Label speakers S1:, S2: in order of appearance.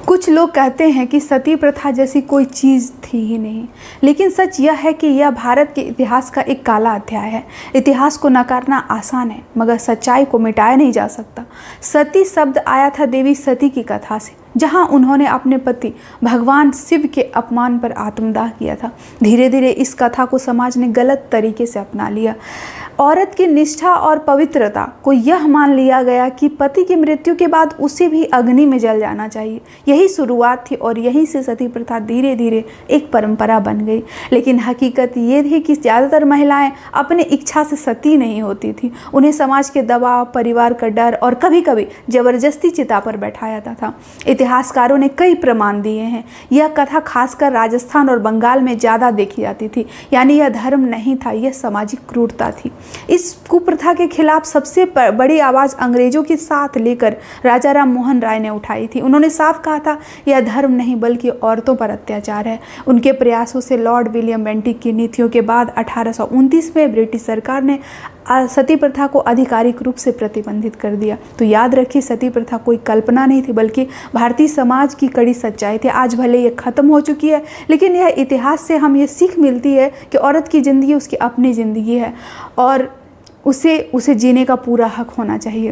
S1: कुछ लोग कहते हैं कि सती प्रथा जैसी कोई चीज़ थी ही नहीं, लेकिन सच यह है कि यह भारत के इतिहास का एक काला अध्याय है। इतिहास को नकारना आसान है, मगर सच्चाई को मिटाया नहीं जा सकता। सती शब्द आया था देवी सती की कथा से, जहां उन्होंने अपने पति भगवान शिव के अपमान पर आत्मदाह किया था। धीरे धीरे इस कथा को समाज ने गलत तरीके से अपना लिया। औरत की निष्ठा और पवित्रता को यह मान लिया गया कि पति की मृत्यु के बाद उसे भी अग्नि में जल जाना चाहिए। यही शुरुआत थी और यहीं से सती प्रथा धीरे धीरे एक परंपरा बन गई। लेकिन हकीकत ये थी कि ज़्यादातर महिलाएं अपनी इच्छा से सती नहीं होती थी। उन्हें समाज के दबाव, परिवार का डर और कभी कभी जबरदस्ती चिता पर बैठाया जाता था। इतिहासकारों ने कई प्रमाण दिए हैं। यह कथा खासकर राजस्थान और बंगाल में ज़्यादा देखी जाती थी। यानी यह धर्म नहीं था, यह सामाजिक क्रूरता थी। इस कुप्रथा के खिलाफ सबसे बड़ी आवाज़ अंग्रेजों के साथ लेकर राजा राम मोहन राय ने उठाई थी। उन्होंने साफ कहा था, यह धर्म नहीं बल्कि औरतों पर अत्याचार है। उनके प्रयासों से लॉर्ड विलियम बेंटिक की नीतियों के बाद 1829 में ब्रिटिश सरकार ने सती प्रथा को आधिकारिक रूप से प्रतिबंधित कर दिया। तो याद रखिए, सती प्रथा कोई कल्पना नहीं थी, बल्कि भारतीय समाज की कड़ी सच्चाई थी। आज भले ये खत्म हो चुकी है, लेकिन यह इतिहास से हम ये सीख मिलती है कि औरत की ज़िंदगी उसकी अपनी ज़िंदगी है और उसे जीने का पूरा हक होना चाहिए।